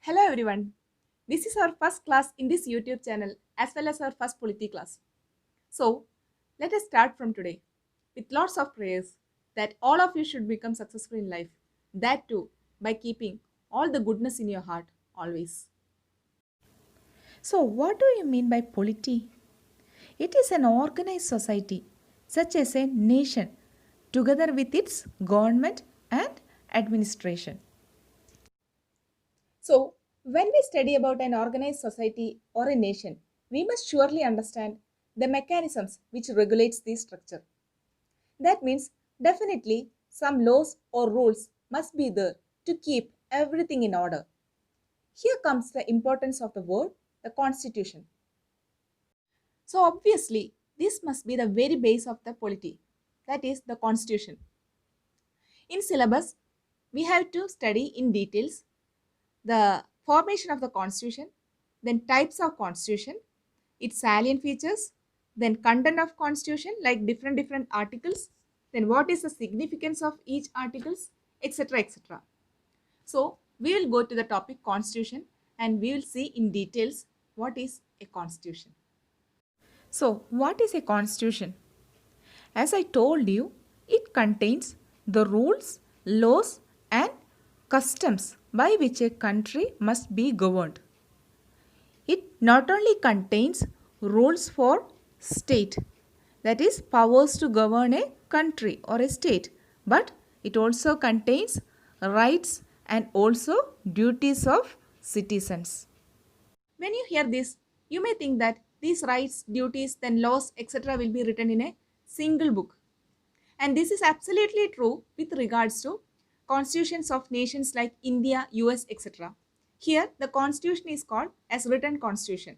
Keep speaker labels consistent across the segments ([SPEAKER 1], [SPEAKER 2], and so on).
[SPEAKER 1] Hello everyone. This is our first class in this YouTube channel as well as our first polity class. So, let us start from today with lots of prayers that all of you should become successful in life. That too by keeping all the goodness in your heart always.
[SPEAKER 2] So, what do you mean by polity? It is an organized society, such as a nation, together with its government and administration.
[SPEAKER 1] So, when we study about an organized society or a nation, we must surely understand the mechanisms which regulates the structure. That means definitely some laws or rules must be there to keep everything in order. Here comes the importance of the word, the constitution. So obviously, this must be the very base of the polity, that is the constitution. In syllabus, we have to study in details the formation of the constitution, then types of constitution, its salient features, then content of constitution like different articles, then what is the significance of each articles, etc. etc. So we will go to the topic constitution and we will see in details what is a constitution.
[SPEAKER 2] So, what is a constitution? As I told you, it contains the rules, laws, and customs by which a country must be governed. It not only contains rules for state, that is powers to govern a country or a state, but it also contains rights and also duties of citizens.
[SPEAKER 1] When you hear this, you may think that these rights, duties, then laws, etc. will be written in a single book. And this is absolutely true with regards to constitutions of nations like India, US, etc. Here, the constitution is called as written constitution.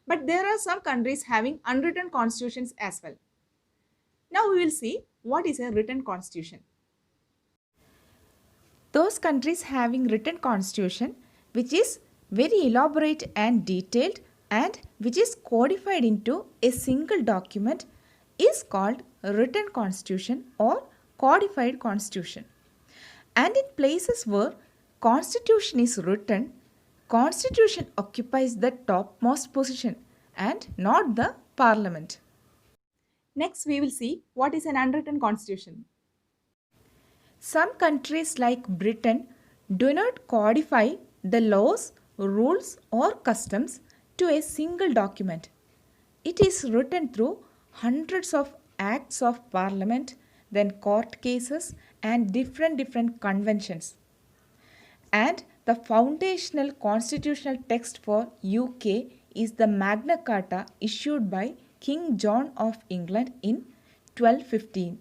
[SPEAKER 1] But there are some countries having unwritten constitutions as well. Now we will see what is a written constitution.
[SPEAKER 2] Those countries having written constitution which is very elaborate and detailed and which is codified into a single document is called written constitution or codified constitution. And in places where constitution is written, constitution occupies the topmost position and not the parliament.
[SPEAKER 1] Next, we will see what is an unwritten constitution.
[SPEAKER 2] Some countries like Britain do not codify the laws, rules, or customs to a single document. It is written through hundreds of acts of parliament, then court cases, and different conventions. And the foundational constitutional text for UK is the Magna Carta issued by King John of England in 1215.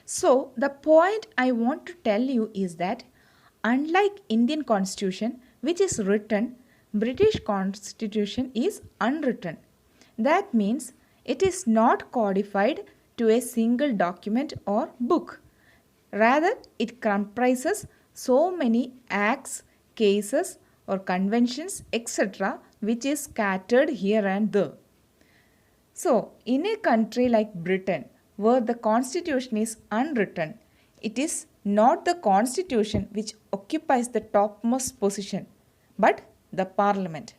[SPEAKER 2] So, the point I want to tell you is that unlike Indian constitution which is written, British constitution is unwritten. That means it is not codified to a single document or book. Rather, it comprises so many acts, cases or conventions etc. which is scattered here and there. So, in a country like Britain, where the constitution is unwritten, it is not the constitution which occupies the topmost position, but the parliament.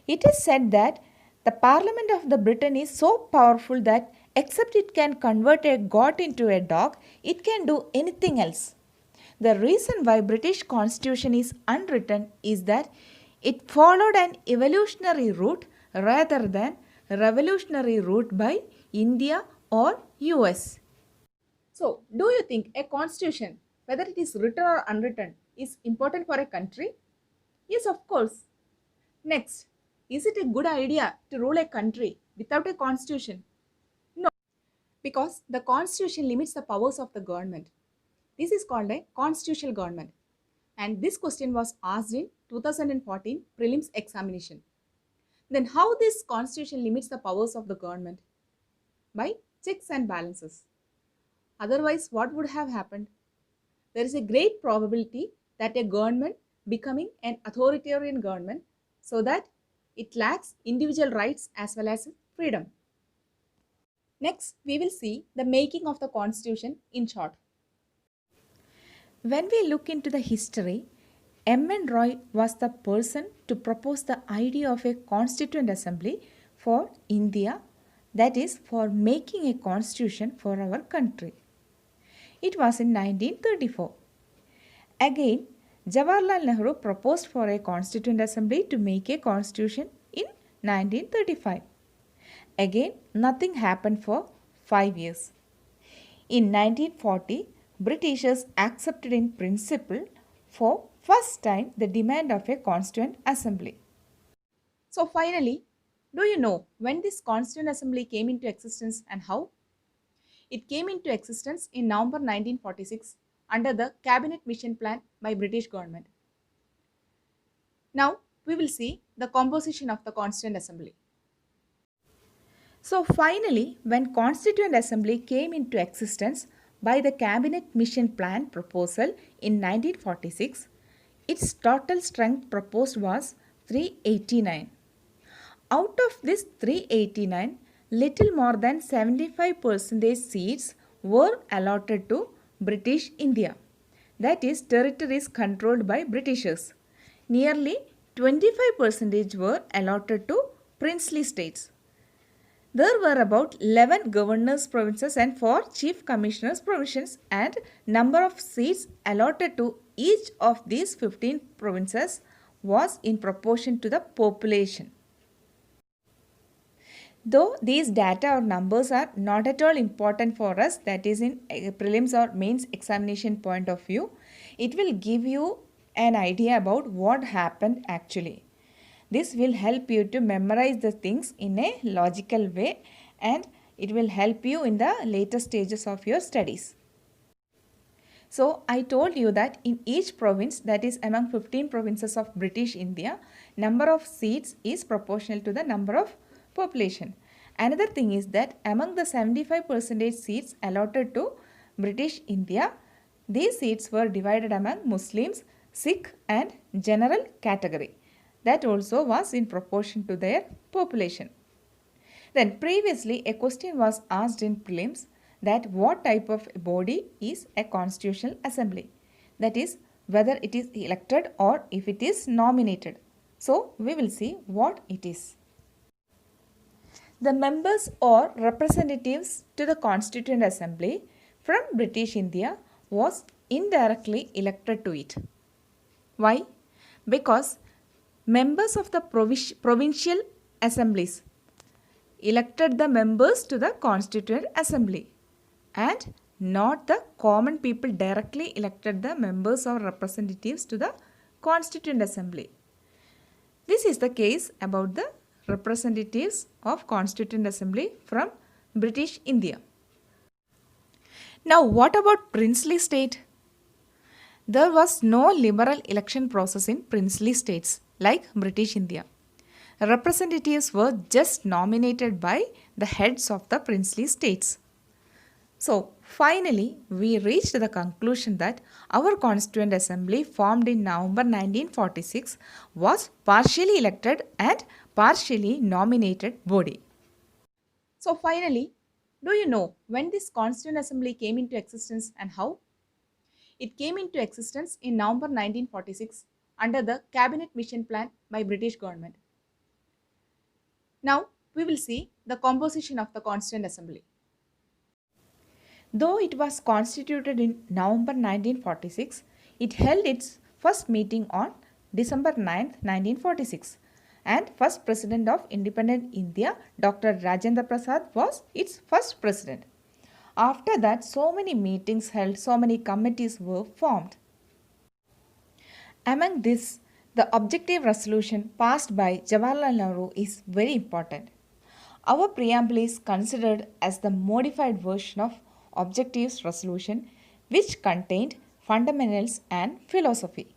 [SPEAKER 2] It is said that the parliament of the Britain is so powerful that except it can convert a goat into a dog, it can do anything else. The reason why British constitution is unwritten is that it followed an evolutionary route rather than revolutionary route by India or US.
[SPEAKER 1] So, do you think a constitution, whether it is written or unwritten, is important for a country? Yes, of course. Next, is it a good idea to rule a country without a constitution? No, because the constitution limits the powers of the government. This is called a constitutional government. And this question was asked in 2014 prelims examination. Then how this constitution limits the powers of the government? By checks and balances. Otherwise, what would have happened? There is a great probability that a government becoming an authoritarian government so that it lacks individual rights as well as freedom. Next, we will see the making of the constitution in short.
[SPEAKER 2] When we look into the history, M.N. Roy was the person to propose the idea of a constituent assembly for India, that is, for making a constitution for our country. It was in 1934. Again, Jawaharlal Nehru proposed for a constituent assembly to make a constitution in 1935. Again, nothing happened for 5 years. In 1940, Britishers accepted in principle for first time the demand of a constituent assembly.
[SPEAKER 1] So finally, do you know when this Constituent Assembly came into existence and how? It came into existence in November 1946 under the Cabinet Mission Plan by British government. Now we will see the composition of the Constituent Assembly.
[SPEAKER 2] So finally, when Constituent Assembly came into existence by the Cabinet Mission Plan proposal in 1946, its total strength proposed was 389. Out of this 389, little more than 75% seats were allotted to British India, that is, territories controlled by Britishers. Nearly 25% were allotted to princely states. There were about 11 governors' provinces and 4 chief commissioners' provisions, and number of seats allotted to each of these 15 provinces was in proportion to the population. Though these data or numbers are not at all important for us, that is in prelims or mains examination point of view, it will give you an idea about what happened actually. This will help you to memorize the things in a logical way, and it will help you in the later stages of your studies. So I told you that in each province, that is among 15 provinces of British India, number of seats is proportional to the number of population. Another thing is that among the 75% seats allotted to British India, these seats were divided among Muslims, Sikh and general category. That also was in proportion to their population. Then previously a question was asked in prelims that what type of body is a constitutional assembly, that is whether it is elected or if it is nominated. So we will see what it is. The members or representatives to the Constituent Assembly from British India was indirectly elected to it. Why? Because members of the provincial assemblies elected the members to the Constituent Assembly, and not the common people directly elected the members or representatives to the Constituent Assembly. This is the case about the representatives of Constituent Assembly from British India. Now what about princely state? There was no liberal election process in princely states like British India. Representatives were just nominated by the heads of the princely states. So finally, we reached the conclusion that our Constituent Assembly formed in November 1946 was partially elected and partially nominated body.
[SPEAKER 1] So finally, do you know when this Constituent Assembly came into existence and how? It came into existence in November 1946 under the Cabinet Mission Plan by British government. Now we will see the composition of the Constituent Assembly.
[SPEAKER 2] Though it was constituted in November 1946, it held its first meeting on December 9, 1946, and first President of Independent India, Dr. Rajendra Prasad, was its first President. After that, so many meetings held, so many committees were formed. Among this, the objective resolution passed by Jawaharlal Nehru is very important. Our preamble is considered as the modified version of Objectives Resolution, which contained fundamentals and philosophy.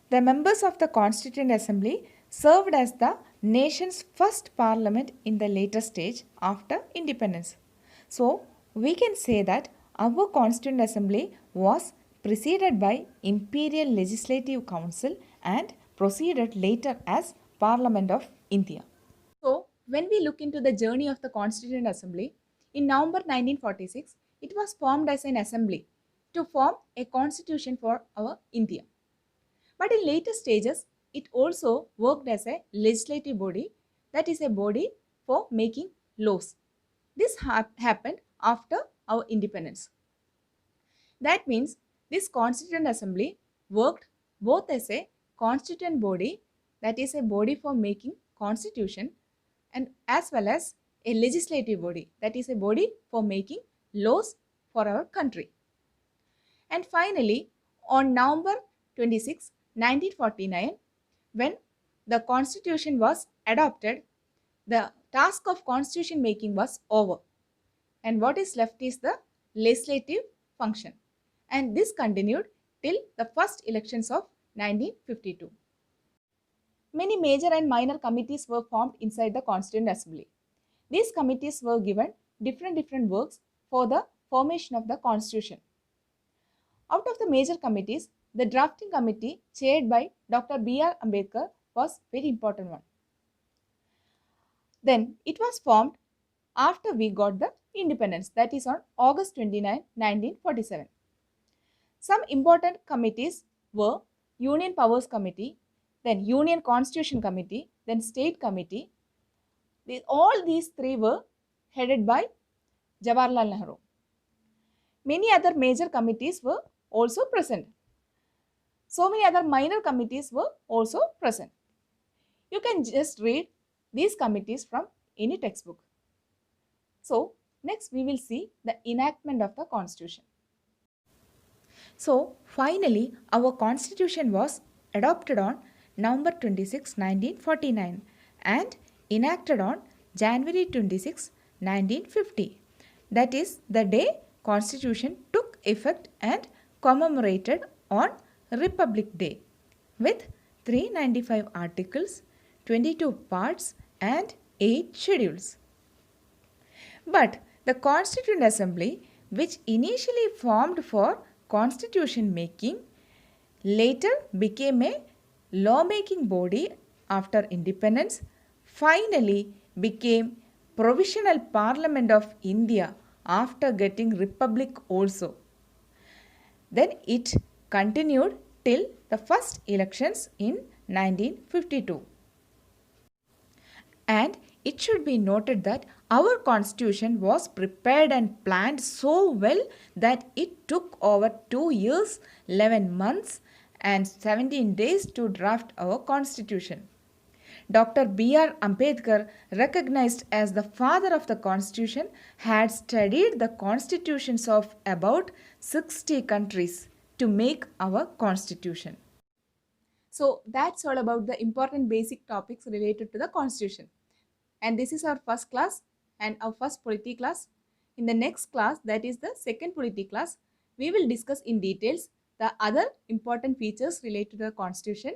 [SPEAKER 2] The members of the Constituent Assembly served as the nation's first parliament in the later stage after independence. So, we can say that our Constituent Assembly was preceded by Imperial Legislative Council and proceeded later as Parliament of India.
[SPEAKER 1] So when we look into the journey of the Constituent Assembly, in November 1946, it was formed as an assembly to form a constitution for our India. But in later stages, it also worked as a legislative body, that is a body for making laws. This happened after our independence. That means this Constituent Assembly worked both as a constituent body, that is a body for making constitution, and as well as a legislative body, that is a body for making laws for our country. And finally, on November 26, 1949, when the constitution was adopted, the task of constitution making was over, and what is left is the legislative function. And this continued till the first elections of 1952. Many major and minor committees were formed inside the Constituent Assembly. These committees were given different works for the formation of the constitution. Out of the major committees, the drafting committee chaired by Dr. B.R. Ambedkar was very important one. Then it was formed after we got the independence, that is on August 29, 1947. Some important committees were Union Powers Committee, then Union Constitution Committee, then State Committee. All these three were headed by Jawaharlal Nehru. Many other major committees were also present. So many other minor committees were also present. You can just read these committees from any textbook. So, next we will see the enactment of the Constitution.
[SPEAKER 2] So, finally, our Constitution was adopted on November 26, 1949 and enacted on January 26, 1950. That is the day Constitution took effect and commemorated on Republic Day with 395 articles, 22 parts and 8 schedules. But the Constituent Assembly, which initially formed for constitution making, later became a law-making body after independence, finally became Provisional Parliament of India after getting Republic also. Then it continued till the first elections in 1952. And it should be noted that our constitution was prepared and planned so well that it took over 2 years, 11 months and 17 days to draft our constitution. Dr. B.R. Ambedkar, recognized as the father of the constitution, had studied the constitutions of about 60 countries to make our constitution.
[SPEAKER 1] So that's all about the important basic topics related to the constitution. And this is our first class and our first polity class. In the next class, that is the second polity class, we will discuss in details the other important features related to the constitution.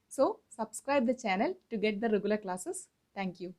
[SPEAKER 1] So subscribe the channel to get the regular classes. Thank you.